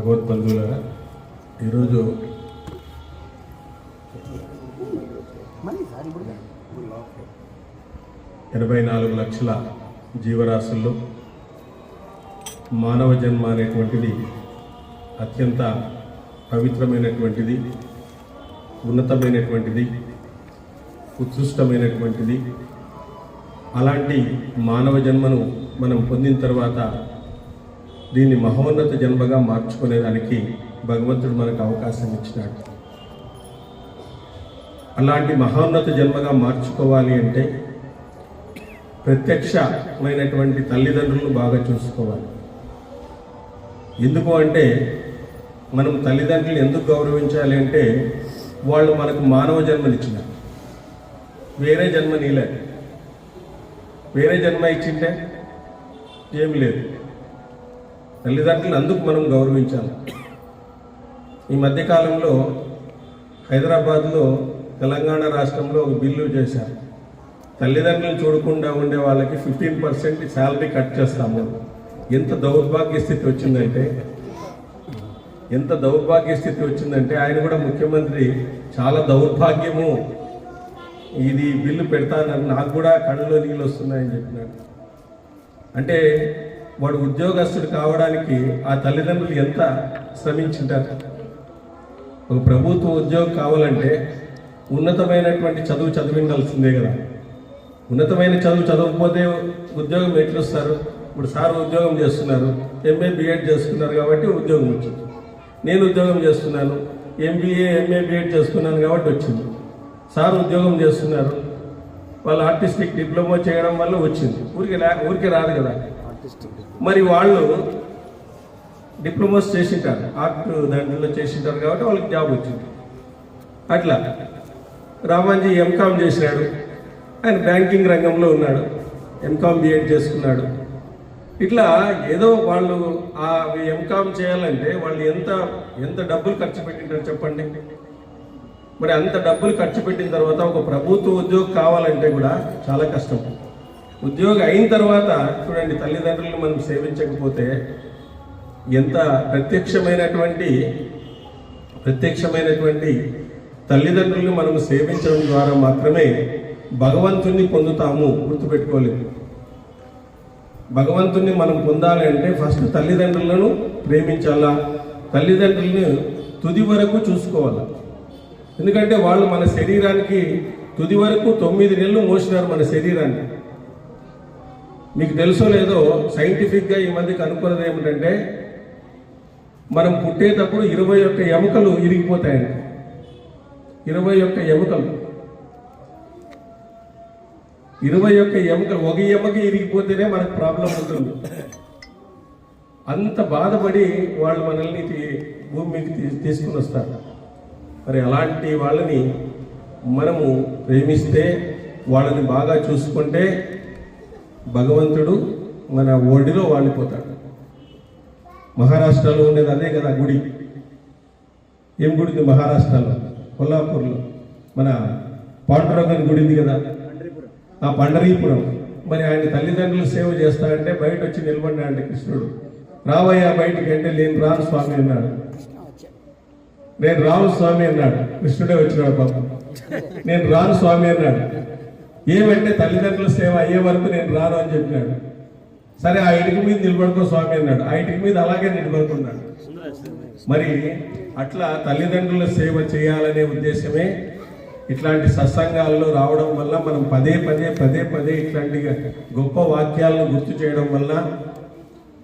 భగవద్బంధువులారా, ఈరోజు 84 లక్షల జీవరాశుల్లో మానవ జన్మ అనేటువంటిది అత్యంత పవిత్రమైనటువంటిది, ఉన్నతమైనటువంటిది, ఉత్కృష్టమైనటువంటిది. అలాంటి మానవ జన్మను మనం పొందిన తర్వాత దీన్ని మహోన్నత జన్మగా మార్చుకునేదానికి భగవంతుడు మనకు అవకాశం ఇచ్చినాడు. అలాంటి మహోన్నత జన్మగా మార్చుకోవాలి అంటే ప్రత్యక్షమైనటువంటి తల్లిదండ్రులను బాగా చూసుకోవాలి. ఎందుకు అంటే మనం తల్లిదండ్రులు ఎందుకు గౌరవించాలి అంటే వాళ్ళు మనకు మానవ జన్మనిచ్చినారు, వేరే జన్మ నీలే. వేరే జన్మ ఇచ్చింటే ఏమి లేదు. తల్లిదండ్రులు అందుకు మనం గౌరవించాలి. ఈ మధ్యకాలంలో హైదరాబాద్లో, తెలంగాణ రాష్ట్రంలో ఒక బిల్లు చేశారు. తల్లిదండ్రులను చూడకుండా ఉండే వాళ్ళకి 15% శాలరీ కట్ చేస్తాము. ఎంత దౌర్భాగ్య స్థితి వచ్చిందంటే ఆయన కూడా ముఖ్యమంత్రి చాలా దౌర్భాగ్యము, ఇది బిల్లు పెడతానని నాకు కూడా కళ్ళలో నీళ్ళు వస్తున్నాయని చెప్పినాడు. అంటే వాడు ఉద్యోగస్తుడు కావడానికి ఆ తల్లిదండ్రులు ఎంత శ్రమించుంటారు. ఒక ప్రభుత్వ ఉద్యోగం కావాలంటే ఉన్నతమైనటువంటి చదువు చదివిండాల్సిందే కదా. ఉన్నతమైన చదువు చదవకపోతే ఉద్యోగం ఎట్లా వస్తారు? ఇప్పుడు సార్ ఉద్యోగం చేస్తున్నారు, MA B.Ed చేసుకున్నారు కాబట్టి ఉద్యోగం వచ్చింది. నేను ఉద్యోగం చేస్తున్నాను, MBA MA B.Ed చేసుకున్నాను కాబట్టి వచ్చింది. సార్ ఉద్యోగం చేస్తున్నారు, వాళ్ళు ఆర్టిస్టిక్ డిప్లొమా చేయడం వల్ల వచ్చింది. ఊరికే రాదు కదా. మరి వాళ్ళు డిప్లొమాస్ చేసింటారు, ఆర్ట్ దాంట్లో చేసింటారు కాబట్టి వాళ్ళకి జాబ్ వచ్చింది. అట్లా రామాంజీ MCom చేసినాడు, ఆయన బ్యాంకింగ్ రంగంలో ఉన్నాడు, MCom B.Ed చేసుకున్నాడు. ఇట్లా ఏదో వాళ్ళు ఆ MCom చేయాలంటే వాళ్ళు ఎంత డబ్బులు ఖర్చు పెట్టింటారు చెప్పండి. మరి అంత డబ్బులు ఖర్చు పెట్టిన తర్వాత ఒక ప్రభుత్వ ఉద్యోగం కావాలంటే కూడా చాలా కష్టం. ఉద్యోగం అయిన తర్వాత చూడండి, తల్లిదండ్రులను మనం సేవించకపోతే ఎంత ప్రత్యక్షమైనటువంటి తల్లిదండ్రులను మనం సేవించడం ద్వారా మాత్రమే భగవంతుణ్ణి పొందుతాము. గుర్తుపెట్టుకోలేదు. భగవంతుణ్ణి మనం పొందాలి అంటే ఫస్ట్ తల్లిదండ్రులను ప్రేమించాలా, తల్లిదండ్రులను తుది వరకు చూసుకోవాలా. ఎందుకంటే వాళ్ళు మన శరీరానికి తుది వరకు 9 నెలలు మోసినారు మన శరీరాన్ని. మీకు తెలుసో లేదో, సైంటిఫిక్గా ఈ మధ్య కనుక్కున్నది ఏమిటంటే మనం పుట్టేటప్పుడు 21 ఎముకలు ఇరిగిపోతాయండి. 21 ఎముకలు, ఒక ఎముక ఇరిగిపోతేనే మనకు ప్రాబ్లం ఉంటుంది. అంత బాధపడి వాళ్ళు మనల్ని భూమి మీదకి తీసుకుని వస్తారు. మరి అలాంటి వాళ్ళని మనము ప్రేమిస్తే, వాళ్ళని బాగా చూసుకుంటే భగవంతుడు మన ఒడిలో వాడిపోతాడు. మహారాష్ట్రలో ఉండేది అదే కదా గుడి. ఏం గుడి ఉంది మహారాష్ట్రలో? కొల్లాపూర్లో మన పాండురంగన్ గుడి ఉంది కదా, ఆ పండరీపురం. మరి ఆయన తల్లిదండ్రులు సేవ చేస్తాడంటే బయట వచ్చి నిలబడినాడు కృష్ణుడు. రావయ్యా బయటికి అంటే, నేను రాను స్వామి అన్నాడు. నేను రాను స్వామి అన్నాడు. కృష్ణుడే వచ్చినాడు పాపం. నేను రాను స్వామి అన్నాడు. ఏమంటే తల్లిదండ్రుల సేవ అయ్యే వరకు నేను రాను అని చెప్పినాడు. సరే ఆ ఇటుక మీద నిలబడుకో స్వామి అన్నాడు. ఆ ఇటుక మీద అలాగే నిలబడుకున్నాడు. మరి అట్లా తల్లిదండ్రుల సేవ చేయాలనే ఉద్దేశమే ఇట్లాంటి సత్సంగాల్లో రావడం వల్ల మనం పదే పదే ఇట్లాంటి గొప్ప వాక్యాలను గుర్తు చేయడం వల్ల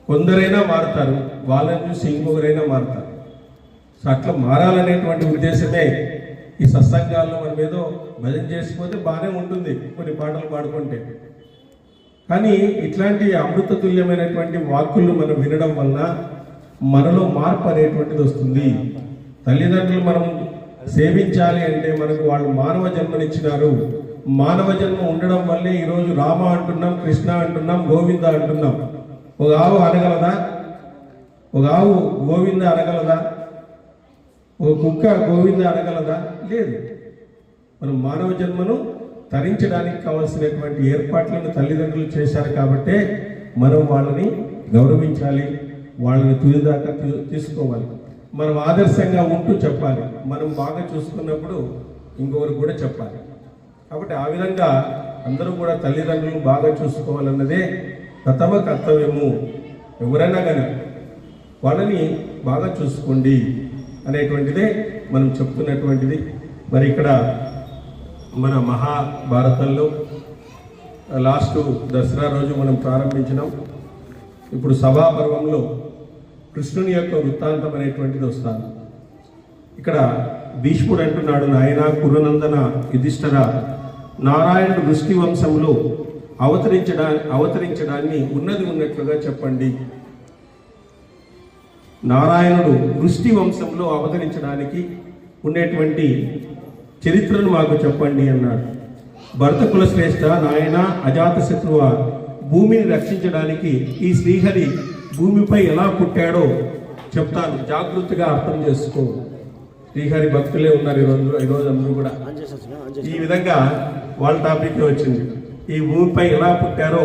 కొందరైనా మారుతారు, వాళ్ళని చూసి ఇంకొకరైనా మారుతారు. సో అట్లా మారాలనేటువంటి ఉద్దేశమే ఈ సత్సంగాల్లో మనం ఏదో భజన చేసిపోతే బాగానే ఉంటుంది, కొన్ని పాటలు పాడుకుంటే. కానీ ఇట్లాంటి అమృత తుల్యమైనటువంటి వాక్కులు మనం వినడం వల్ల మనలో మార్పు అనేటువంటిది వస్తుంది. తల్లిదండ్రులు మనం సేవించాలి అంటే మనకు వాళ్ళు మానవ జన్మనిచ్చినారు. మానవ జన్మ ఉండడం వల్లే ఈరోజు రామ అంటున్నాం, కృష్ణ అంటున్నాం, గోవింద అంటున్నాం. ఒక ఆవు అనగలదా? ఒక ఆవు గోవింద అనగలదా? ఒక కుక్క గోవింద అనగలదా? లేదు. మనం మానవ జన్మను తరించడానికి కావాల్సినటువంటి ఏర్పాట్లను తల్లిదండ్రులు చేశారు కాబట్టే మనం వాళ్ళని గౌరవించాలి. వాళ్ళని తుదిదాకా తీసుకోవాలి. మనం ఆదర్శంగా ఉంటూ చెప్పాలి. మనం బాగా చూసుకున్నప్పుడు ఇంకొకరు కూడా చెప్పాలి. కాబట్టి ఆ విధంగా అందరూ కూడా తల్లిదండ్రులను బాగా చూసుకోవాలన్నదే ప్రథమ కర్తవ్యము. ఎవరైనా కానీ వాళ్ళని బాగా చూసుకోండి అనేటువంటిదే మనం చెప్తున్నటువంటిది. మరి ఇక్కడ మన మహాభారతంలో లాస్ట్ దసరా రోజు మనం ప్రారంభించినాం. ఇప్పుడు సభాపర్వంలో కృష్ణుని యొక్క వృత్తాంతం అనేటువంటిది వస్తాను. ఇక్కడ భీష్ముడు అంటున్నాడు, నాయన కురునందన యుధిష్ఠిర, నారాయణుడు వృష్టి వంశంలో అవతరించడాన్ని ఉన్నది ఉన్నట్లుగా చెప్పండి. నారాయణుడు వృష్టి వంశంలో అవతరించడానికి ఉండేటువంటి చరిత్రను మాకు చెప్పండి అన్నాడు. భరత కుల శ్రేష్ఠ, నాయన అజాతశత్రువ, భూమిని రక్షించడానికి ఈ శ్రీహరి భూమిపై ఎలా పుట్టాడో చెప్తాను, జాగృతిగా అర్థం చేసుకో. శ్రీహరి భక్తులే ఉన్నారు ఈరోజు అందరూ కూడా. ఈ విధంగా వాళ్ళ టాపిక్ వచ్చింది. ఈ భూమిపై ఎలా పుట్టారో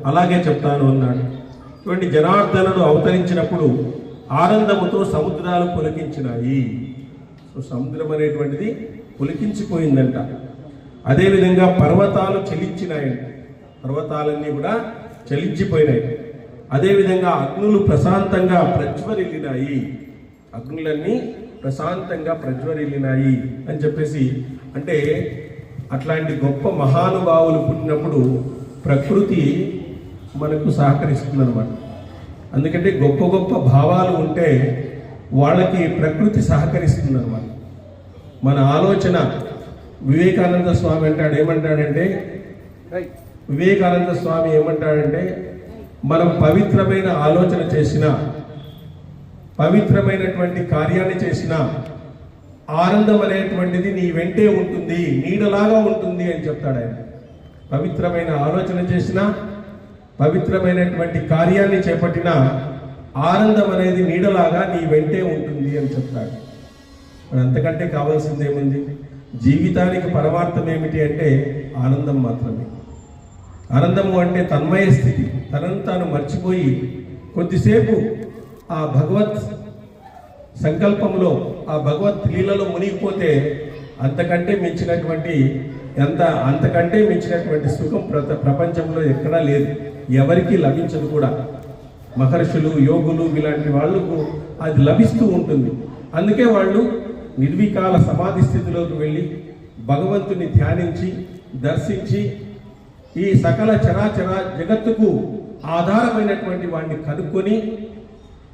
అలాగే చెప్తాను అన్నాడు. చూడండి, జనార్దనుడు అవతరించినప్పుడు ఆనందముతో సముద్రాలు పులకించినాయి. సో సముద్రం అనేటువంటిది పులికించిపోయిందంట. అదేవిధంగా పర్వతాలు చలించినాయంట. పర్వతాలన్నీ కూడా చలించిపోయినాయి. అదేవిధంగా అగ్నులు ప్రశాంతంగా ప్రజ్వరిల్లినాయి. అగ్నులన్నీ ప్రశాంతంగా ప్రజ్వరిల్లినాయి అని చెప్పేసి, అంటే అట్లాంటి గొప్ప మహానుభావులు పుట్టినప్పుడు ప్రకృతి మనకు సహకరిస్తుంది అనమాట. అందుకంటే గొప్ప గొప్ప భావాలు ఉంటే వాళ్ళకి ప్రకృతి సహకరిస్తుంది అనమాట. మన ఆలోచన వివేకానంద స్వామి ఏమంటాడంటే మనం పవిత్రమైన ఆలోచన చేసిన, పవిత్రమైనటువంటి కార్యాన్ని చేసిన ఆనందం అనేటువంటిది నీ వెంటే ఉంటుంది, నీడలాగా ఉంటుంది అని చెప్తాడు ఆయన. పవిత్రమైన ఆలోచన చేసిన, పవిత్రమైనటువంటి కార్యాన్ని చేపట్టిన ఆనందం అనేది నీడలాగా నీ వెంటే ఉంటుంది అని చెప్తాడు. మరి అంతకంటే కావాల్సింది ఏముంది? జీవితానికి పరమార్థం ఏమిటి అంటే ఆనందం మాత్రమే. ఆనందము అంటే తన్మయ స్థితి, తనను తాను మర్చిపోయి కొద్దిసేపు ఆ భగవత్ సంకల్పంలో, ఆ భగవత్ లీలలో మునిగిపోతే అంతకంటే మించినటువంటి సుఖం ప్రపంచంలో ఎక్కడా లేదు, ఎవరికీ లభించదు కూడా. మహర్షులు, యోగులు ఇలాంటి వాళ్ళకు అది లభిస్తూ ఉంటుంది. అందుకే వాళ్ళు నిర్వికాల సమాధి స్థితిలోకి వెళ్ళి భగవంతుని ధ్యానించి, దర్శించి, ఈ సకల చరాచర జగత్తుకు ఆధారమైనటువంటి వాడిని కనుక్కొని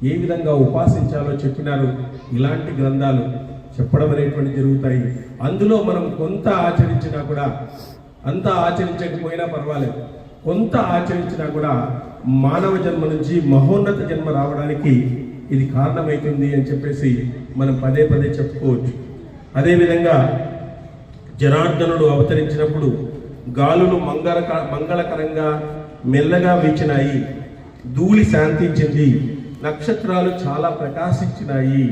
ఏ విధంగా ఉపాసించాలో చెప్పినారు. ఇలాంటి గ్రంథాలు చెప్పడం అనేటువంటి జరుగుతాయి. అందులో మనం కొంత ఆచరించినా కూడా, అంతా ఆచరించకపోయినా పర్వాలేదు, కొంత ఆచరించినా కూడా మానవ జన్మ నుంచి మహోన్నత జన్మ రావడానికి ఇది కారణమవుతుంది అని చెప్పేసి మనం పదే పదే చెప్పుకోవచ్చు. అదేవిధంగా జనార్దనుడు అవతరించినప్పుడు గాలులు మంగళకరంగా మెల్లగా వీచినాయి, ధూళి శాంతించింది, నక్షత్రాలు చాలా ప్రకాశించినాయి,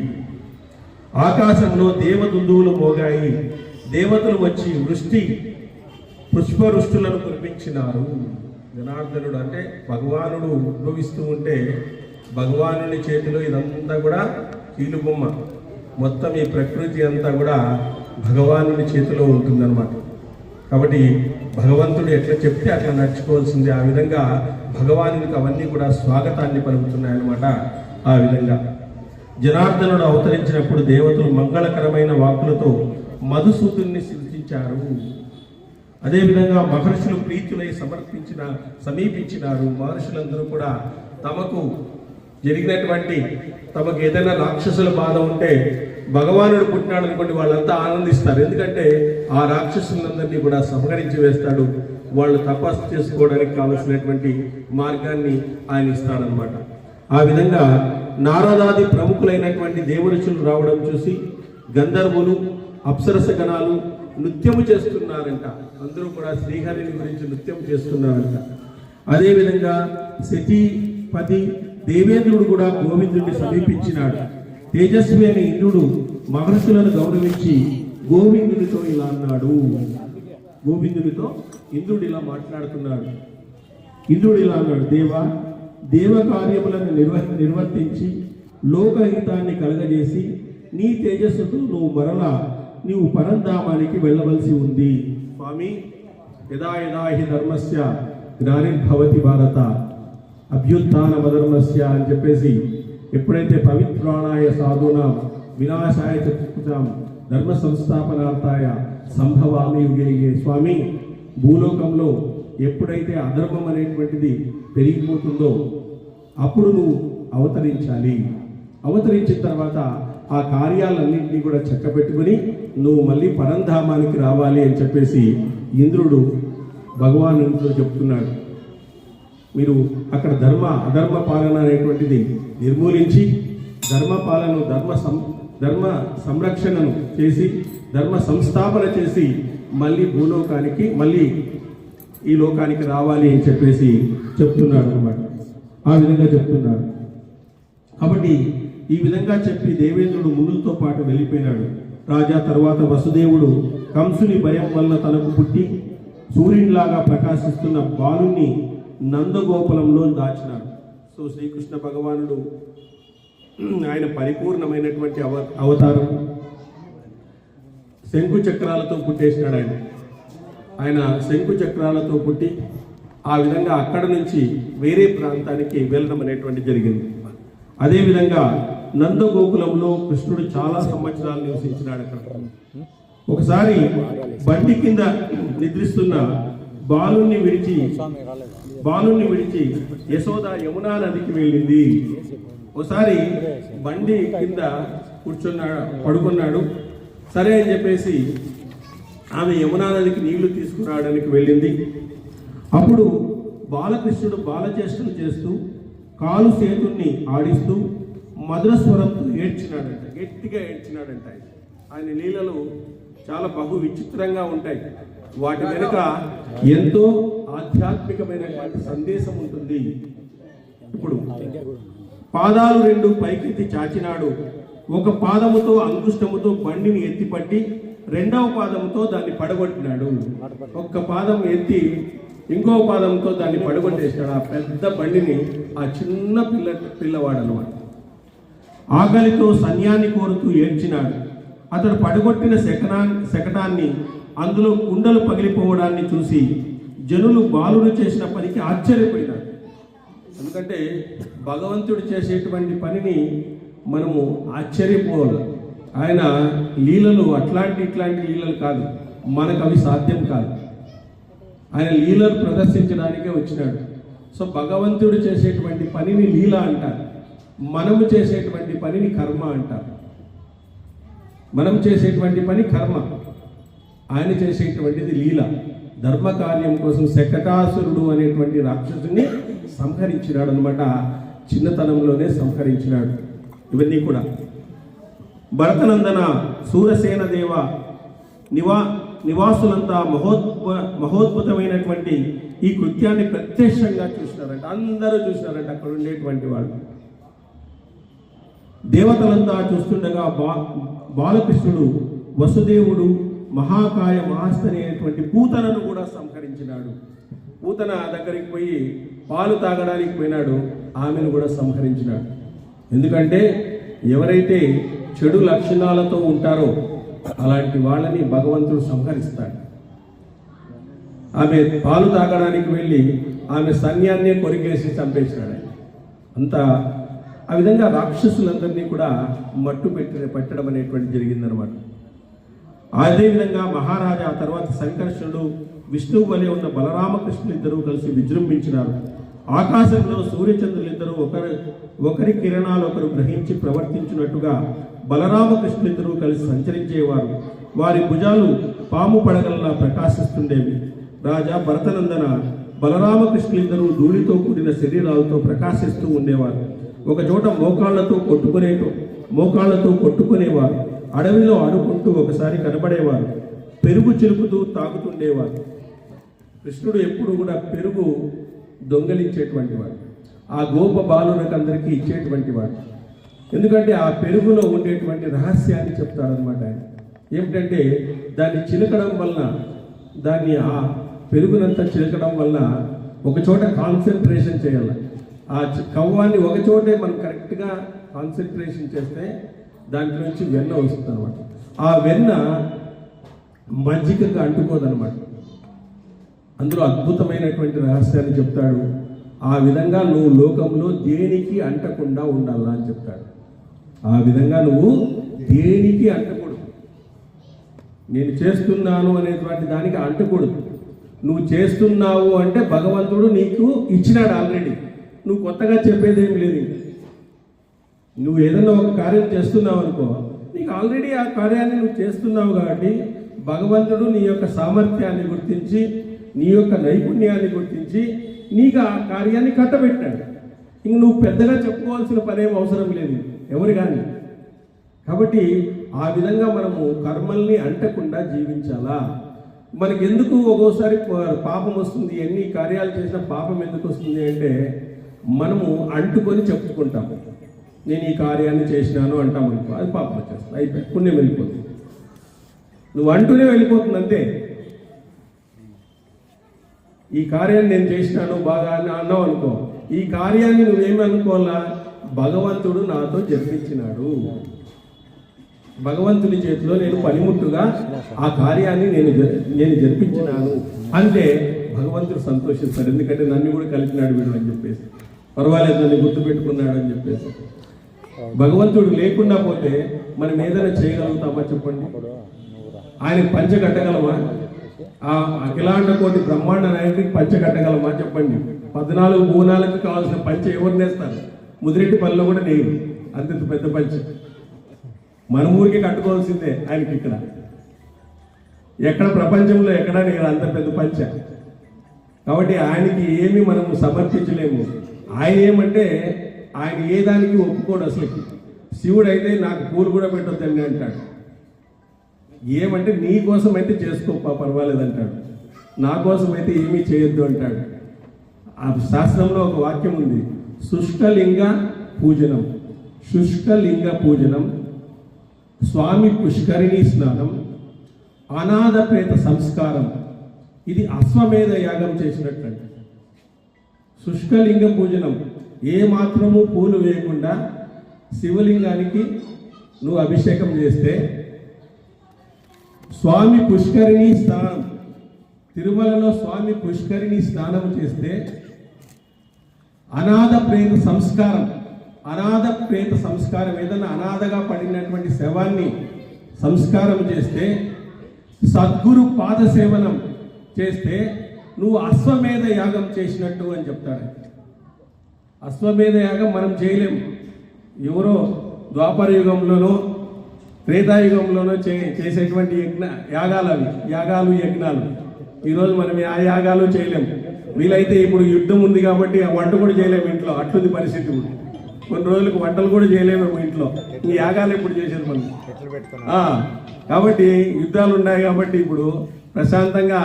ఆకాశంలో దేవదుందువులు మోగాయి, దేవతలు వచ్చి పుష్పవృష్టులను కురిపించినారు. జనార్దనుడు అంటే భగవానుడు ఉద్భవిస్తూ ఉంటే భగవానుని చేతిలో ఇదంతా కూడా కీలుబొమ్మ, మొత్తం ఈ ప్రకృతి అంతా కూడా భగవానుని చేతిలో ఉంటుందన్నమాట. కాబట్టి భగవంతుడు ఎట్లా చెప్తే అట్లా నడుచుకోవాల్సింది. ఆ విధంగా భగవానునికి అవన్నీ కూడా స్వాగతాన్ని పలుకుతున్నాయన్నమాట. ఆ విధంగా జనార్దనుడు అవతరించినప్పుడు దేవతలు మంగళకరమైన వాక్కులతో మధుసూదుని సృష్టించారు. అదేవిధంగా మహర్షులు ప్రీతులై సమీపించినారు. మహర్షులందరూ కూడా తమకు ఏదైనా రాక్షసుల బాధ ఉంటే భగవానుడు పుట్టినాడు అనుకోండి, వాళ్ళంతా ఆనందిస్తారు. ఎందుకంటే ఆ రాక్షసులందరినీ కూడా సంహరించి వేస్తాడు. వాళ్ళు తపస్సు చేసుకోవడానికి కావలసినటువంటి మార్గాన్ని ఆయన ఇస్తాడనమాట. ఆ విధంగా నారదాది ప్రముఖులైనటువంటి దేవరుషులు రావడం చూసి గంధర్వులు, అప్సరస గణాలు నృత్యము చేస్తున్నారంట. అందరూ కూడా శ్రీహరిని గురించి నృత్యం చేస్తున్నారంట. అదేవిధంగా సతీపతి దేవేంద్రుడు కూడా గోవిందుడిని సమీపించినాడు. తేజస్వి అయిన ఇంద్రుడు మహర్షులను గౌరవించి గోవిందునితో ఇలా అన్నాడు. గోవిందునితో ఇంద్రుడు ఇలా మాట్లాడుతున్నాడు. ఇంద్రుడు ఇలా అన్నాడు, దేవా, దేవకార్యములను నిర్వర్తించి లోకహితాన్ని కలగజేసి నీ తేజస్సుతో నువ్వు మరలా నీవు పరంధామానికి వెళ్ళవలసి ఉంది. స్వామి, యదా యదా హి ధర్మస్య గ్లానిర్భవతి భారత అభ్యుత్థానమధర్మస్య అని చెప్పేసి ఎప్పుడైతే పవిత్రాణాయ సాధూనాం వినాశాయ చతుర్భుజాం ధర్మ సంస్థాపనార్థాయ సంభవామి యుగే యుగే. స్వామి, భూలోకంలో ఎప్పుడైతే అధర్మం అనేటువంటిది పెరిగిపోతుందో అప్పుడు నువ్వు అవతరించాలి. అవతరించిన తర్వాత ఆ కార్యాలన్నింటినీ కూడా చక్కబెట్టుకుని నువ్వు మళ్ళీ పరంధామానికి రావాలి అని చెప్పేసి ఇంద్రుడు భగవానుడితో చెప్తున్నాడు. మీరు అక్కడ అధర్మ పాలన అనేటువంటిది నిర్మూలించి ధర్మ సంరక్షణను చేసి ధర్మ సంస్థాపన చేసి మళ్ళీ భూలోకానికి మళ్ళీ ఈ లోకానికి రావాలి అని చెప్పేసి చెప్తున్నాడు అన్నమాట. ఆ విధంగా చెప్తున్నాడు. కాబట్టి ఈ విధంగా చెప్పి దేవేంద్రుడు మునులతో పాటు వెళ్ళిపోయినాడు. రాజా తర్వాత వసుదేవుడు కంసుని భయం వల్ల తనకు పుట్టి సూర్యునిలాగా ప్రకాశిస్తున్న బాలుని నందగోకులంలో దాచినాడు. సో శ్రీకృష్ణ భగవానుడు ఆయన పరిపూర్ణమైనటువంటి అవతారం. శంకు చక్రాలతో పుట్టేసినాడు. ఆయన శంకు చక్రాలతో పుట్టి ఆ విధంగా అక్కడ నుంచి వేరే ప్రాంతానికి వెళ్ళడం అనేటువంటి జరిగింది. అదేవిధంగా నందగోకులంలో కృష్ణుడు చాలా సంవత్సరాలు నివసించినాడు. అక్కడ ఒకసారి బండి కింద నిద్రిస్తున్న బాలుని విడిచి యశోద యమునా నదికి వెళ్ళింది. ఒకసారి బండి కింద పడుకున్నాడు. సరే అని చెప్పేసి ఆమె యమునా నదికి నీళ్లు తీసుకురావడానికి వెళ్ళింది. అప్పుడు బాలకృష్ణుడు బాలచేష్టలు చేస్తూ కాలు చేతుల్ని ఆడిస్తూ మధుర స్వరంతో ఏడ్చినాడంట, గట్టిగా ఏడ్చినాడంట. ఆయన లీలలు చాలా బహు విచిత్రంగా ఉంటాయి. వాటి వెనుక ఎంతో ఆధ్యాత్మికమైనటువంటి సందేశం ఉంటుంది. ఇప్పుడు పాదాలు రెండు పైకెత్తి చాచినాడు. ఒక పాదముతో అంగుష్టముతో బండిని ఎత్తిపట్టి రెండవ పాదంతో దాన్ని పడగొట్టినాడు. ఒక్క పాదం ఎత్తి ఇంకో పాదంతో దాన్ని పడగొట్టేసినాడు. ఆ పెద్ద బండిని ఆ చిన్న పిల్లవాడు అన్నమాట. ఆకలితో సన్యాన్ని కోరుతూ ఏడ్చినాడు. అతడు పడగొట్టిన శకటాన్ని అందులో కుండలు పగిలిపోవడాన్ని చూసి జనులు బాలుడు చేసిన పనికి ఆశ్చర్యపోయినారు. ఎందుకంటే భగవంతుడు చేసేటువంటి పనిని మనము ఆశ్చర్యపోవాలి. ఆయన లీలలు ఇట్లాంటి లీలలు కాదు, మనకు అవి సాధ్యం కాదు. ఆయన లీలలు ప్రదర్శించడానికే వచ్చినాడు. సో భగవంతుడు చేసేటువంటి పనిని లీల అంటారు, మనము చేసేటువంటి పనిని కర్మ అంటారు. మనం చేసేటువంటి పని కర్మ, ఆయన చేసేటువంటిది లీల. ధర్మ కార్యం కోసం శకటాసురుడు అనేటువంటి రాక్షసుని సంహరించినాడు అనమాట. చిన్నతనంలోనే సంహరించినాడు. ఇవన్నీ కూడా భరతనందన సూరసేన దేవ నివాసులంతా మహోద్భుతమైనటువంటి ఈ కృత్యాన్ని ప్రత్యక్షంగా చూసినారంట. అందరూ చూసినారంట, అక్కడ ఉండేటువంటి వాళ్ళు. దేవతలంతా చూస్తుండగా బాలకృష్ణుడు వసుదేవుడు మహాకాయ మహాస్తని అయినటువంటి పూతనను కూడా సంహరించినాడు. పూతన దగ్గరికి పోయి పాలు తాగడానికి పోయినాడు, ఆమెను కూడా సంహరించినాడు. ఎందుకంటే ఎవరైతే చెడు లక్షణాలతో ఉంటారో అలాంటి వాళ్ళని భగవంతుడు సంహరిస్తాడు. ఆమె పాలు తాగడానికి వెళ్ళి ఆమె సైన్యాన్నే కొరికేసి చంపేసినాడు. అంతా ఆ విధంగా రాక్షసులందరినీ కూడా పెట్టడం అనేటువంటి జరిగిందనమాట. అదేవిధంగా మహారాజా తర్వాత సంకర్షణుడు విష్ణువు వలె ఉన్న బలరామకృష్ణులు ఇద్దరూ కలిసి విజృంభించినారు. ఆకాశంలో సూర్యచంద్రులిద్దరూ ఒకరి కిరణాలు ఒకరు గ్రహించి ప్రవర్తించినట్టుగా బలరామకృష్ణులిద్దరూ కలిసి సంచరించేవారు. వారి భుజాలు పాము పడగలలా ప్రకాశిస్తుండేవి. రాజా భరతనందన బలరామకృష్ణులిద్దరూ ధూళితో కూడిన శరీరాలతో ప్రకాశిస్తూ ఉండేవారు. ఒక చోట మోకాళ్లతో కొట్టుకునేవారు. అడవిలో ఆడుకుంటూ ఒకసారి కనబడేవారు. పెరుగు చిలుపుతూ తాగుతుండేవారు. కృష్ణుడు ఎప్పుడు కూడా పెరుగు దొంగలించేటువంటి వాడు, ఆ గోప బాలులకు అందరికీ ఇచ్చేటువంటి వాడు. ఎందుకంటే ఆ పెరుగులో ఉండేటువంటి రహస్యాన్ని చెప్తాడనమాట ఆయన. ఏమిటంటే దాన్ని చిలకడం వల్ల, దాన్ని ఆ పెరుగునంతా చిలకడం వల్ల ఒక చోట కాన్సన్ట్రేషన్ చేయాలి. ఆ కవ్వాన్ని ఒక చోటే మనం కరెక్ట్గా కాన్సన్ట్రేషన్ చేస్తే దాంట్లో నుంచి వెన్న వస్తుంది అనమాట. ఆ వెన్న మజ్జిగకు అంటుకోదనమాట. అందులో అద్భుతమైనటువంటి రహస్యాన్ని చెప్తాడు. ఆ విధంగా నువ్వు లోకంలో దేనికి అంటకుండా ఉండాలా అని చెప్తాడు. ఆ విధంగా నువ్వు దేనికి అంటకూడదు. నేను చేస్తున్నాను అనేటువంటి దానికి అంటకూడదు. నువ్వు చేస్తున్నావు అంటే భగవంతుడు నీకు ఇచ్చినాడు ఆల్రెడీ. నువ్వు కొత్తగా చెప్పేదేం లేదు. నువ్వు ఏదైనా ఒక కార్యం చేస్తున్నావు అనుకో, నీకు ఆల్రెడీ ఆ కార్యాన్ని నువ్వు చేస్తున్నావు కాబట్టి భగవంతుడు నీ యొక్క సామర్థ్యాన్ని గుర్తించి, నీ యొక్క నైపుణ్యాన్ని గుర్తించి నీకు ఆ కార్యాన్ని కట్టబెట్టాడు. ఇంక నువ్వు పెద్దగా చెప్పుకోవాల్సిన పనేం అవసరం లేదు ఎవరు కానీ. కాబట్టి ఆ విధంగా మనము కర్మల్ని అంటకుండా జీవించాలా. మనకి ఎందుకు ఒక్కోసారి పాపం వస్తుంది, ఎన్ని కార్యాలు చేసినా పాపం ఎందుకు వస్తుంది అంటే మనము అంటుకొని చెప్పుకుంటాము. నేను ఈ కార్యాన్ని చేసినాను అంటాం అనుకో, అది పాపం వచ్చేస్తుంది, అయిపోయి పుణ్యం వెళ్ళిపోతుంది. నువ్వు అంటూనే వెళ్ళిపోతుంది అంతే. ఈ కార్యాన్ని నేను చేసినాను బాగా అన్నావు అనుకో, ఈ కార్యాన్ని నువ్వేమి అనుకోవాలా, భగవంతుడు నాతో జరిపించినాడు, భగవంతుని చేతిలో నేను పనిముట్టుగా ఆ కార్యాన్ని నేను జరిపించినాను అంటే భగవంతుడు సంతోషిస్తాడు. ఎందుకంటే నన్ను కూడా కలిపినాడు వీడు అని చెప్పేసి, పర్వాలేదు నన్ను గుర్తుపెట్టుకున్నాడు అని చెప్పేసి. భగవంతుడు లేకుండా పోతే మనం ఏదైనా చేయగలుగుతామా చెప్పండి? ఆయన పంచ కట్టగలమా? ఆ అఖిలాండ కోటి బ్రహ్మాండ నాయకుడికి పంచ కట్టగలమా చెప్పండి? 14 భువనాలకు కావాల్సిన పంచ ఎవరు నేస్తారు? ముదిరెడ్డి పనిలో కూడా నేను అంత పెద్ద పంచ మన ఊరికి కట్టుకోవాల్సిందే ఆయనకి. ఇక్కడ ఎక్కడ ప్రపంచంలో ఎక్కడా నేను అంత పెద్ద పంచ. కాబట్టి ఆయనకి ఏమి మనము సమర్పించలేము. ఆయన ఏమంటే ఆయన ఏ దానికి ఒప్పుకోడు అసలు. శివుడు అయితే నాకు పూలు కూడా పెట్టొద్దండి అంటాడు. ఏమంటే నీ కోసం అయితే చేసుకోపా పర్వాలేదు అంటాడు, నా కోసం అయితే ఏమీ చేయొద్దు అంటాడు. ఆ శాస్త్రంలో ఒక వాక్యం ఉంది, శుష్కలింగ పూజనం, శుష్కలింగ పూజనం, స్వామి పుష్కరిణీ స్నానం, అనాథ ప్రేత సంస్కారం. ఇది అశ్వమేధ యాగం చేసినట్లంట. శుష్కలింగ పూజనం, ఏ మాత్రము పూలు వేయకుండా శివలింగానికి నువ్వు అభిషేకం చేస్తే, స్వామి పుష్కరిణీ స్నానం, తిరుమలలో స్వామి పుష్కరిణీ స్నానం చేస్తే, అనాథ ప్రేత సంస్కారం, అనాథ ప్రేత సంస్కారం, ఏదైనా అనాథగా పడినటువంటి శవాన్ని సంస్కారం చేస్తే, సద్గురు పాద సేవనం చేస్తే నువ్వు అశ్వమేధ యాగం చేసినట్టు అని చెప్తాడు. అశ్వమేధ యాగం మనం చేయలేము. ఎవరో ద్వాపర యుగంలోనో త్రేతాయుగంలోనో చేసేటువంటి యాగాలు అవి, యాగాలు యజ్ఞాలు. ఈరోజు మనం ఆ యాగాలు చేయలేము. వీలైతే ఇప్పుడు యుద్ధం ఉంది కాబట్టి ఆ వంట కూడా చేయలేము ఇంట్లో, అట్లుంది పరిస్థితి. కొన్ని రోజులకు వంటలు కూడా చేయలేము ఇంట్లో. ఈ యాగాలు ఎప్పుడు చేసేది మనం? కాబట్టి యుద్ధాలు ఉన్నాయి కాబట్టి ఇప్పుడు ప్రశాంతంగా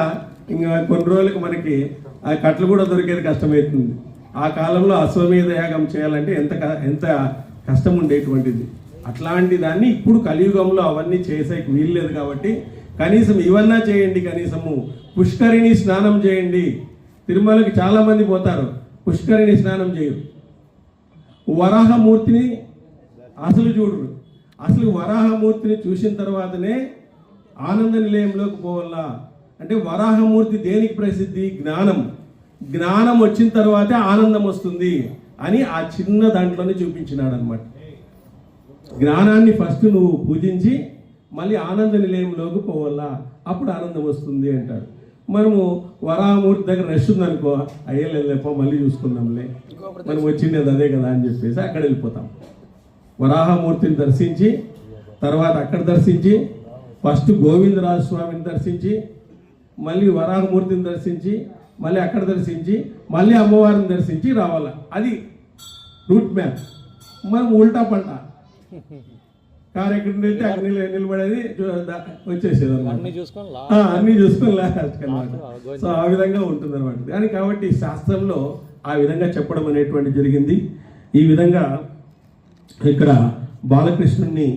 ఇంకా కొన్ని రోజులకు మనకి ఆ కట్లు కూడా దొరికేది కష్టమవుతుంది. ఆ కాలంలో అశ్వమేధ యాగం చేయాలంటే ఎంత కష్టం ఉండేటువంటిది. అట్లాంటి దాన్ని ఇప్పుడు కలియుగంలో అవన్నీ చేసేకి వీల్లేదు కాబట్టి కనీసం ఇవన్నా చేయండి. కనీసము పుష్కరిణి స్నానం చేయండి. తిరుమలకి చాలా మంది పోతారు, పుష్కరిణి స్నానం చేయరు. వరాహమూర్తిని అసలు చూడరు. అసలు వరాహమూర్తిని చూసిన తర్వాతనే ఆనంద నిలయంలోకి పోవాలా. అంటే వరాహమూర్తి దేనికి ప్రసిద్ధి? జ్ఞానం. జ్ఞానం వచ్చిన తర్వాతే ఆనందం వస్తుంది అని ఆ చిన్న దాంట్లోనే చూపించినాడు అనమాట. జ్ఞానాన్ని ఫస్ట్ నువ్వు పూజించి మళ్ళీ ఆనంద నిలయంలోకి పోవాలా, అప్పుడు ఆనందం వస్తుంది అంటాడు. మనము వరాహమూర్తి దగ్గర రెస్ట్ ఉందనుకో, అయ్యలేపో మళ్ళీ చూసుకుందాంలే, మనం వచ్చింది అదే కదా అని చెప్పేసి అక్కడ వెళ్ళిపోతాం. వరాహమూర్తిని దర్శించి తర్వాత అక్కడ దర్శించి ఫస్ట్ గోవిందరాజ స్వామిని దర్శించి మళ్ళీ వరాహమూర్తిని దర్శించి మళ్ళీ అక్కడ దర్శించి మళ్ళీ అమ్మవారిని దర్శించి రావాలా. అది రూట్ మ్యాప్. మనం ఉల్టా పంట కారు ఎక్కడి నుంచి అక్కడ నిలబడేది వచ్చేసేది అనమాట. అన్ని చూసుకొని లాస్ట్ అనమాట. సో ఆ విధంగా ఉంటుంది అనమాట. కానీ కాబట్టి శాస్త్రంలో ఆ విధంగా చెప్పడం అనేటువంటి జరిగింది. ఈ విధంగా ఇక్కడ బాలకృష్ణుని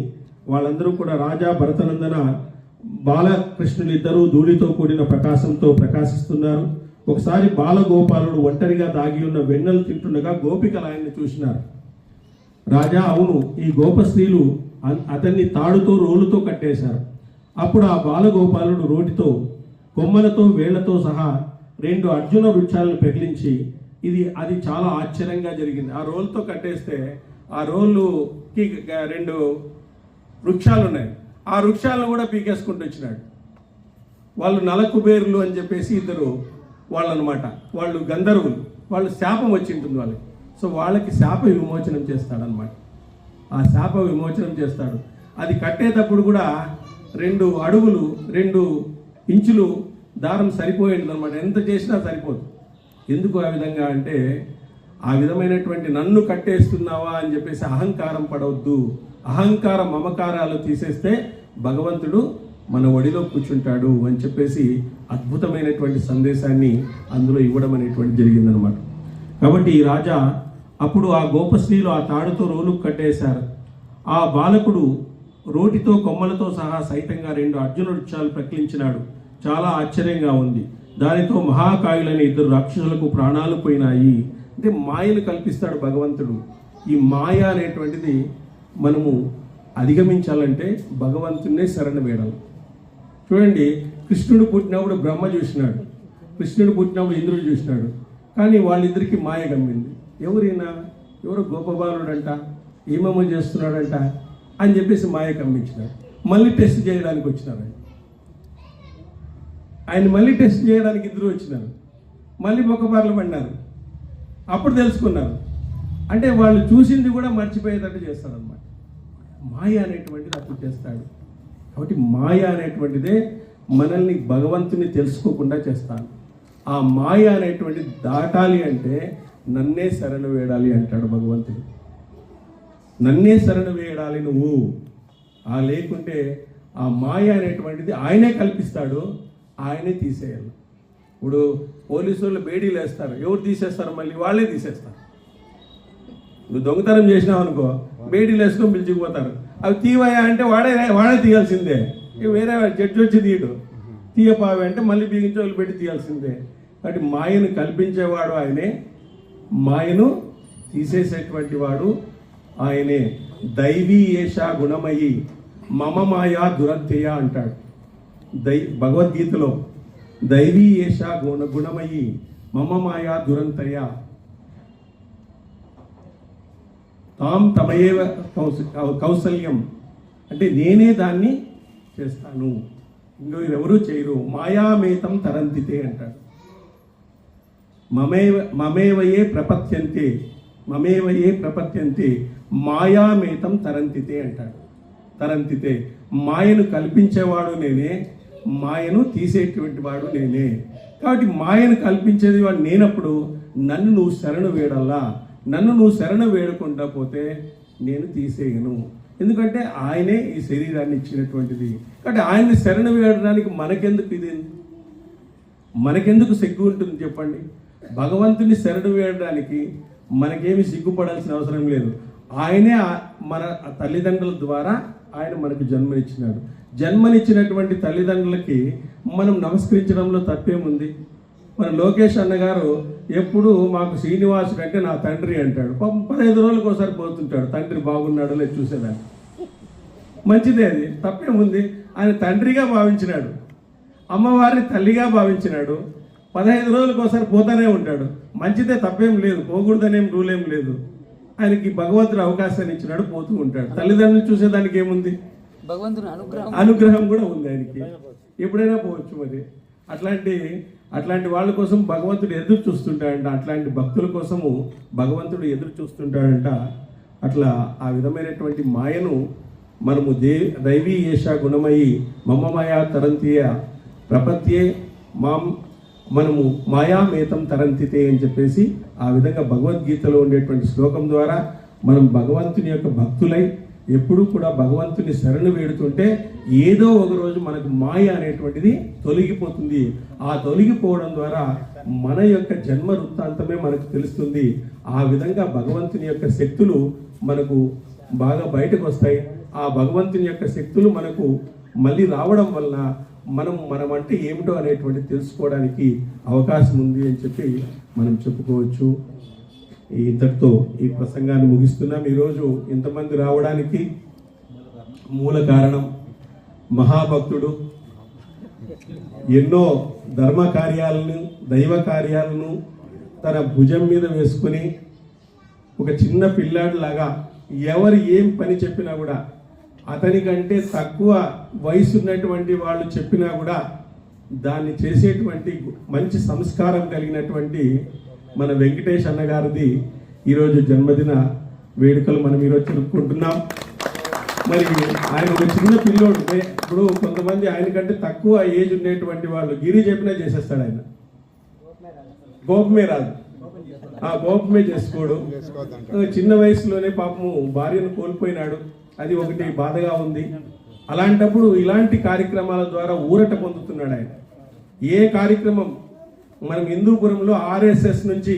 వాళ్ళందరూ కూడా రాజా భరతనందన బాలకృష్ణులు ఇద్దరూ ధూళితో కూడిన ప్రకాశంతో ప్రకాశిస్తున్నారు. ఒకసారి బాలగోపాలుడు ఒంటరిగా దాగి ఉన్న వెన్నెలు తింటుండగా గోపికలు ఆయన్ని చూసినారు. రాజా, అవును, ఈ గోప స్త్రీలు అతన్ని తాడుతో రోలుతో కట్టేశారు. అప్పుడు ఆ బాలగోపాలుడు రోటితో కొమ్మలతో వేళ్లతో సహా 2 అర్జున వృక్షాలను పెగిలించి అది చాలా ఆశ్చర్యంగా జరిగింది. ఆ రోలుతో కట్టేస్తే ఆ రోలుకి 2 వృక్షాలు ఉన్నాయి. ఆ వృక్షాలను కూడా పీకేసుకుంటూ వచ్చినాడు. వాళ్ళు నలకుబేరులు అని చెప్పేసి ఇద్దరు వాళ్ళు అనమాట. వాళ్ళు గంధర్వులు. వాళ్ళు శాపం వచ్చి ఉంటుంది వాళ్ళకి. సో వాళ్ళకి శాప విమోచనం చేస్తాడనమాట. ఆ శాప విమోచనం చేస్తాడు. అది కట్టేటప్పుడు కూడా 2 అడుగులు 2 ఇంచులు దారం సరిపోయింది అనమాట. ఎంత చేసినా సరిపోదు. ఎందుకు ఆ విధంగా అంటే, ఆ విధమైనటువంటి నన్ను కట్టేస్తున్నావా అని చెప్పేసి అహంకారం పడవద్దు. అహంకార మమకారాలు తీసేస్తే భగవంతుడు మన ఒడిలో కూర్చుంటాడు అని చెప్పేసి అద్భుతమైనటువంటి సందేశాన్ని అందులో ఇవ్వడం అనేటువంటి జరిగిందనమాట. కాబట్టి ఈ రాజా అప్పుడు ఆ గోపశ్రీలు ఆ తాడుతో రోలు కట్టేశారు. ఆ బాలకుడు రోటితో కొమ్మలతో సహా సైతంగా 2 అర్జున వృక్షాలు ప్రకిలించినాడు. చాలా ఆశ్చర్యంగా ఉంది. దానితో మహాకాయులైన 2 రాక్షసులకు ప్రాణాలు పోయినాయి. అంటే మాయను కల్పిస్తాడు భగవంతుడు. ఈ మాయ అనేటువంటిది మనము అధిగమించాలంటే భగవంతున్నే శరణ వేడాలి. చూడండి, కృష్ణుడు పుట్టినప్పుడు బ్రహ్మ చూసినాడు, కృష్ణుడు పుట్టినప్పుడు ఇంద్రుడు చూసినాడు. కానీ వాళ్ళిద్దరికి మాయ గమ్మింది. ఎవరో గోపబాలుడంట, ఏమేమో చేస్తున్నాడంట అని చెప్పేసి మాయ కమ్మించినాడు. మళ్ళీ టెస్ట్ చేయడానికి వచ్చినారు. ఆయన మళ్ళీ టెస్ట్ చేయడానికి ఇద్దరు వచ్చినారు. మళ్ళీ బొక్కబార్లు పడినారు. అప్పుడు తెలుసుకున్నారు. అంటే వాళ్ళు చూసింది కూడా మర్చిపోయేటట్టు చేస్తారనమాట. మాయ అనేటువంటిది అప్పుడు చేస్తాడు. కాబట్టి మాయ అనేటువంటిదే మనల్ని భగవంతుని తెలుసుకోకుండా చేస్తాను. ఆ మాయ అనేటువంటిది దాటాలి అంటే నన్నే శరణు వేడాలి అంటాడు భగవంతుడు. నన్నే శరణు వేయాలి నువ్వు. లేకుంటే ఆ మాయ అనేటువంటిది ఆయనే కల్పిస్తాడు, ఆయనే తీసేయాలి. ఇప్పుడు పోలీసు వాళ్ళు బేడీలు వేస్తారు. ఎవరు తీసేస్తారు? మళ్ళీ వాళ్ళే తీసేస్తారు. నువ్వు దొంగతనం చేసినావు అనుకో, బేడీలు వేసుకొని పిలిచిపోతారు. అవి తీవయా అంటే వాడే తీయాల్సిందే. వేరే జడ్జి వచ్చి తీయడు. తీయపావి అంటే మళ్ళీ బిగించి వాళ్ళు పెట్టి తీయాల్సిందే. కాబట్టి మాయను కల్పించేవాడు ఆయనే, మాయను తీసేసేటువంటి వాడు ఆయనే. దైవీ ఏషా గుణమయి మమ మాయా దురంతయ అంటాడు భగవద్గీతలో. దైవీ ఏషా గుణమయి మమ మాయా దురంతయ తాం తమయేవ కౌసల్యం. అంటే నేనే దాన్ని చేస్తాను, ఇంకో ఎవరూ చేయరు. మాయామేతం తరంతితే అంటాడు. మమేవయే ప్రపత్యంతే మాయామేతం తరంతితే అంటాడు. తరంతితే, మాయను కల్పించేవాడు నేనే, మాయను తీసేటువంటి వాడు నేనే. కాబట్టి మాయను కల్పించేది వాడు నేనప్పుడు నన్ను నువ్వు శరణు వేడల్లా. నన్ను నువ్వు శరణు వేడకుండా పోతే నేను తీసేయను. ఎందుకంటే ఆయనే ఈ శరీరాన్ని ఇచ్చినటువంటిది. కాబట్టి ఆయన్ని శరణు వేయడానికి మనకెందుకు సిగ్గు ఉంటుంది చెప్పండి? భగవంతుని శరణు వేయడానికి మనకేమి సిగ్గుపడాల్సిన అవసరం లేదు. ఆయనే మన తల్లిదండ్రుల ద్వారా ఆయన మనకు జన్మనిచ్చినాడు. జన్మనిచ్చినటువంటి తల్లిదండ్రులకి మనం నమస్కరించడంలో తప్పేముంది? మన లోకేష్ అన్నగారు ఎప్పుడు మాకు శ్రీనివాసుడు అంటే నా తండ్రి అంటాడు. 15 రోజులకు ఒకసారి పోతుంటాడు. తండ్రి బాగున్నాడో లేదు చూసేదాన్ని. మంచిదే, అది తప్పేముంది? ఆయన తండ్రిగా భావించినాడు, అమ్మవారిని తల్లిగా భావించినాడు. 15 రోజులకు ఒకసారి పోతానే ఉంటాడు. మంచిదే, తప్పేం లేదు, పోకూడదనేం రూల్ ఏం లేదు. ఆయనకి భగవంతుడు అవకాశాన్ని ఇచ్చినాడు, పోతూ ఉంటాడు. తల్లిదండ్రులు చూసేదానికి ఏముంది? భగవంతుని అనుగ్రహం కూడా ఉంది ఆయనకి. ఎప్పుడైనా పోవచ్చు. మరి అట్లాంటి వాళ్ళ కోసం భగవంతుడు ఎదురు చూస్తుంటాడంట. అట్లాంటి భక్తుల కోసము భగవంతుడు ఎదురు చూస్తుంటాడంట. అట్లా ఆ విధమైనటువంటి మాయను మనము దైవీ ఏషా గుణమయి మమ మాయా తరంతియ ప్రపత్యే మనము మాయామేతం తరంతితే అని చెప్పేసి ఆ విధంగా భగవద్గీతలో ఉండేటువంటి శ్లోకం ద్వారా మనం భగవంతుని యొక్క భక్తులై ఎప్పుడూ కూడా భగవంతుని శరణు వేడుతుంటే ఏదో ఒక రోజు మనకు మాయ అనేటువంటిది తొలగిపోతుంది. ఆ తొలగిపోవడం ద్వారా మన యొక్క జన్మ వృత్తాంతమే మనకు తెలుస్తుంది. ఆ విధంగా భగవంతుని యొక్క శక్తులు మనకు బాగా బయటకు వస్తాయి. ఆ భగవంతుని యొక్క శక్తులు మనకు మళ్ళీ రావడం వల్ల మనం అంటే ఏమిటో అనేటువంటి తెలుసుకోవడానికి అవకాశం ఉంది అని చెప్పి మనం చెప్పుకోవచ్చు. ఇంతటితో ఈ ప్రసంగాన్ని ముగిస్తున్నాం. ఈరోజు ఇంతమంది రావడానికి మూల కారణం మహాభక్తుడు, ఎన్నో ధర్మ కార్యాలను, దైవ కార్యాలను తన భుజం మీద వేసుకుని ఒక చిన్న పిల్లాడిలాగా ఎవరు ఏం పని చెప్పినా కూడా అతనికంటే తక్కువ వయసు ఉన్నటువంటి వాళ్ళు చెప్పినా కూడా దాన్ని చేసేటువంటి మంచి సంస్కారం కలిగినటువంటి మన వెంకటేష్ అన్నగారిది ఈరోజు జన్మదిన వేడుకలు మనం ఈరోజు జరుపుకుంటున్నాం. మరి ఆయన ఒక చిన్న పిల్లోడు. ఇప్పుడు కొంతమంది ఆయనకంటే తక్కువ ఏజ్ ఉండేటువంటి వాళ్ళు గిరి చెప్పినా చేసేస్తాడు. ఆయన కోపమే రాదు, ఆ కోపమే చేసుకోడు. చిన్న వయసులోనే పాపము భార్యను కోల్పోయినాడు, అది ఒకటి బాధగా ఉంది. అలాంటప్పుడు ఇలాంటి కార్యక్రమాల ద్వారా ఊరట పొందుతున్నాడు ఆయన. ఏ కార్యక్రమం మనం హిందూపురంలో RSS నుంచి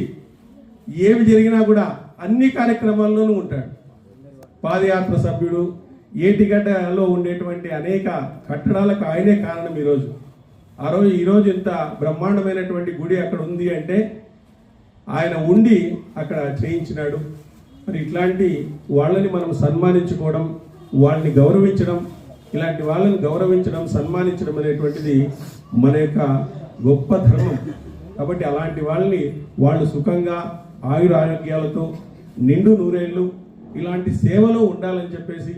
ఏమి జరిగినా కూడా అన్ని కార్యక్రమాల్లోనూ ఉంటాడు. పాదయాత్ర సభ్యుడు, ఏటిగడ్డలో ఉండేటువంటి అనేక కట్టడాలకు ఆయనే కారణం. ఈరోజు ఇంత బ్రహ్మాండమైనటువంటి గుడి అక్కడ ఉంది అంటే ఆయన ఉండి అక్కడ చేయించినాడు. మరి ఇట్లాంటి వాళ్ళని మనం సన్మానించుకోవడం, వాళ్ళని గౌరవించడం, ఇలాంటి వాళ్ళని గౌరవించడం, సన్మానించడం అనేటువంటిది మన యొక్క గొప్ప ధర్మం. కాబట్టి అలాంటి వాళ్ళని వాళ్ళు సుఖంగా ఆయురారోగ్యాలతో నిండు నూరేళ్ళు ఇలాంటి సేవలో ఉండాలని చెప్పేసి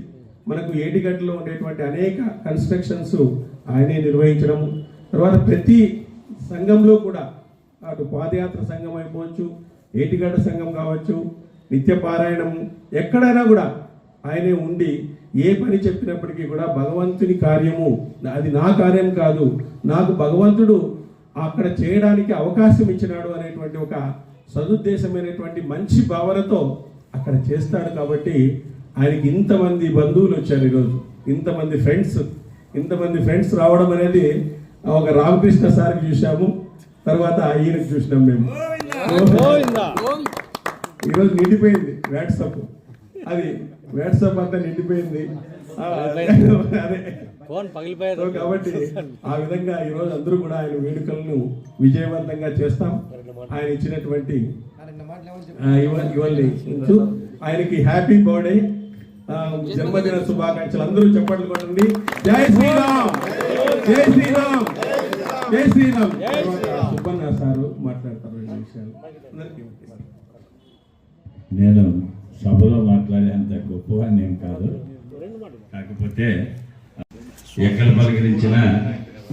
మనకు ఏటిగడ్డలో ఉండేటువంటి అనేక కన్స్ట్రక్షన్స్ ఆయనే నిర్వహించడం. తర్వాత ప్రతి సంఘంలో కూడా అటు పాదయాత్ర సంఘం అయిపోవచ్చు, ఏటిగడ్డ సంఘం కావచ్చు, నిత్యపారాయణం ఎక్కడైనా కూడా ఆయనే ఉండి ఏ పని చెప్పినప్పటికీ కూడా భగవంతుని కార్యము అది నా కార్యం కాదు, నాకు భగవంతుడు అక్కడ చేయడానికి అవకాశం ఇచ్చినాడు అనేటువంటి ఒక సదుద్దేశమైనటువంటి మంచి భావనతో అక్కడ చేస్తాడు. కాబట్టి ఆయనకి ఇంతమంది బంధువులు వచ్చారు ఈరోజు, ఇంతమంది ఫ్రెండ్స్ రావడం అనేది ఒక రామకృష్ణ సార్కి చూసాము, తర్వాత ఈయనకి చూసినాం మేము. ఈరోజు నిండిపోయింది వాట్సాప్ అంతా నిండిపోయింది. కాబట్టి ఆ విధంగా ఈరోజు అందరూ కూడా ఆయన వేడుకలను విజయవంతంగా చేస్తాం. ఆయన ఇచ్చినటువంటి ఇవన్నీ ఆయనకి హ్యాపీ బర్త్డే, జన్మదిన శుభాకాంక్షలు. అందరూ చప్పట్లు కొట్టండి. జై శ్రీరామ్, జై శ్రీరామ్, జై శ్రీరామ్. సుబ్బన్న సారు మాట్లాడతారు రెండు విషయాలు. నేను సభలో మాట్లాడేంత గొప్పవాడిని ఏం కాదు, కాకపోతే ఎక్కడ పలకరించిన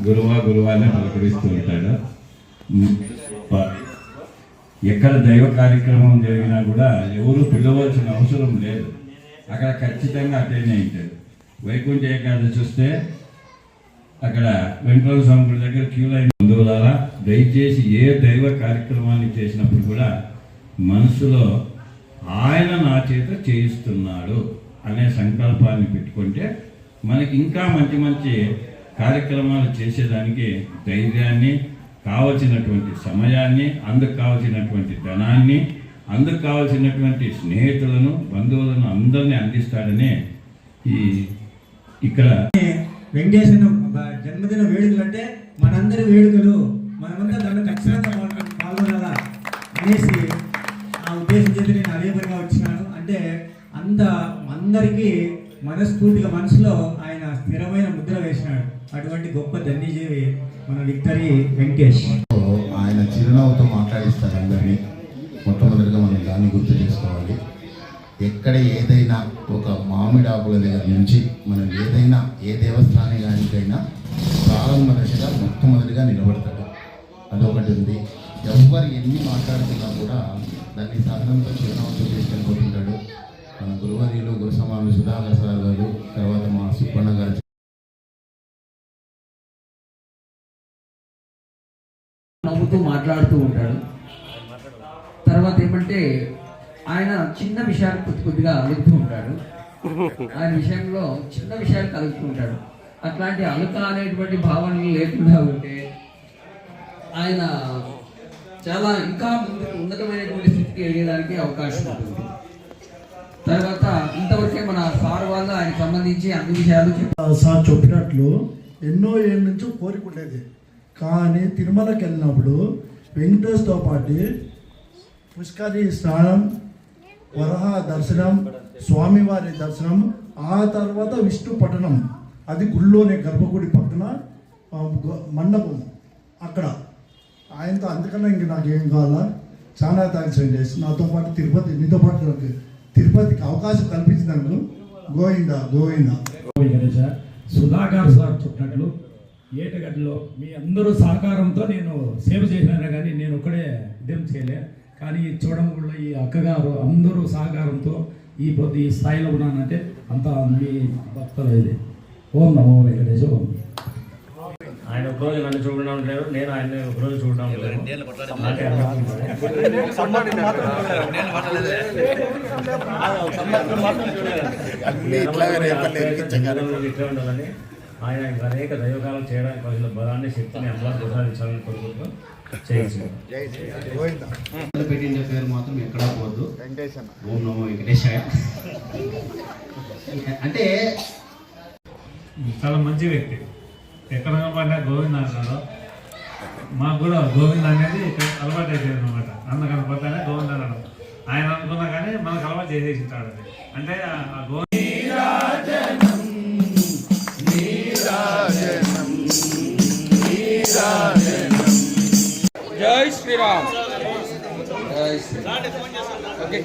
గురువాన్ని పలకరిస్తూ ఉంటాడు. ఎక్కడ దైవ కార్యక్రమం జరిగినా కూడా ఎవరు పిలవాల్సిన అవసరం లేదు, అక్కడ ఖచ్చితంగా అటెండ్ అయింటాడు. వైకుంఠ ఏకాదశి వస్తే అక్కడ వెంకటేశ్వర స్వామి గుడి దగ్గర క్యూ లైన్ బంధువులారా, దయచేసి ఏ దైవ కార్యక్రమాన్ని చేసినప్పుడు కూడా మనసులో ఆయన నా చేత చేయిస్తున్నాడు అనే సంకల్పాన్ని పెట్టుకుంటే మనకి ఇంకా మంచి మంచి కార్యక్రమాలు చేసేదానికి ధైర్యాన్ని, కావలసినటువంటి సమయాన్ని, అందుకు కావలసినటువంటి ధనాన్ని, అందుకు కావలసినటువంటి స్నేహితులను, బంధువులను అందరినీ అందిస్తాడని ఇక్కడ వెంకటేశ్వర జన్మదిన వేడుకలు అంటే మనందరి వేడుకలు, మనమంతా దాంట్లో ఖచ్చితంగా పాల్గొనాలా అనేసి ఆ ఉద్దేశం చేసి నేను అదే పనిగా వచ్చినాను. అంటే అందరికీ మనస్ఫూర్తిగా మనసులో ఆయన స్థిరమైన ముద్ర వేసినాడు. అటువంటి గొప్ప ధన్యజీవి మన విక్టరీ వెంకటేష్. ఆయన చిరునవ్వుతో మాట్లాడిస్తారు అందరినీ. మొట్టమొదటిగా మనం దాన్ని గుర్తు చేసుకోవాలి. ఎక్కడ ఏదైనా ఒక మామిడి ఆకుల దగ్గర నుంచి మనం ఏదైనా ఏ దేవస్థానానికైనా ప్రారంభదశగా మొట్టమొదటిగా నిలబడతాడు. అదొకటి ఉంది. ఎవరు ఎన్ని మాట్లాడుతున్నా కూడా దాన్ని సహనంతో చిరునవ్వుతో తీసుకెళ్ళిపోతుంటాడు. మన గురువర్యులు, గురు సమానులు సుధాకర్ సార్ గారు, తర్వాత మా సుబ్బన్న గారు నవ్వుతూ మాట్లాడుతూ ఉంటాడు. తర్వాత ఏమంటే ఆయన చిన్న విషయాలు కొద్దిగా అలుగుతూ ఉంటాడు. ఆయన విషయంలో చిన్న విషయాలు కలుగుతూ ఉంటాడు. అట్లాంటి అలుక అనేటువంటి భావనలు లేకుండా ఉంటే ఆయన చాలా ఇంకా ఉన్నతమైనటువంటి స్థితికి ఎదిగేదానికి అవకాశం ఉంటుంది. తర్వాత ఇంతవరకే మన సార్ వాళ్ళు ఆయన సంబంధించి అన్ని విషయాలు సార్ చెప్పినట్లు ఎన్నో ఏళ్ళ నుంచి కోరిక ఉండేది. కానీ తిరుమలకి వెళ్ళినప్పుడు వెంకటేశ్వరతో పాటు పుష్కరి స్నానం, వరహ దర్శనం, స్వామివారి దర్శనం, ఆ తర్వాత విష్ణు పట్టణం, అది గుళ్ళోనే గర్భగుడి పక్కన మండపం అక్కడ ఆయనతో. అందుకన్నా ఇంక నాకేం కావాలా, చాలా థ్యాంక్స్ అండి. నాతో పాటు తిరుపతి, నీతో పాటు నాకు తిరుపతికి అవకాశం కల్పించినందుకు గోవిందా గోవిందా. గణేశ సుధాకర్ సార్ చెప్పినట్లు ఏటగడ్డలో మీ అందరూ సహకారంతో నేను సేవ చేసినాను, కానీ నేను ఒక్కడే ఇదేం చేయలే. కానీ చూడముళ్ళ ఈ అక్కగారు అందరూ సహకారంతో ఈ పొద్దు ఈ స్థాయిలో ఉన్నానంటే అంతా మీ భక్తులు ఇది. ఓం నమో వెంకటేశ. ఓం. ఆయన ఒకరోజు నన్ను చూడడం లేదు, నేను ఆయన ఒకరోజు చూడడం లేదు. ఇట్లా ఉండాలని ఆయన అనేక దైవకాలం చేయడానికి కావాల్సిన బలాన్ని, శక్తిని అమ్మవారు ప్రసాదించాలని కోరుకుంటూ చేయించారు. పెట్టిన పేరు మాత్రం ఎక్కడా పోవద్దు. ఓం నమో వెంకటేశాయ. అంటే చాలా మంచి వ్యక్తి. ఎక్కడ కనపడినా గోవింద అంటారు. మాకు కూడా గోవింద అనేది అలవాటు అయిపోయింది అనమాట. అన్న కనపడతానే గోవింద అనడం. ఆయన అనుకున్నా కానీ మనకు అలవాటు చేసేసి ఉంటాడు. అంటే ఆ జై శ్రీరామ్. జై శ్రీరామ్. ఓకే.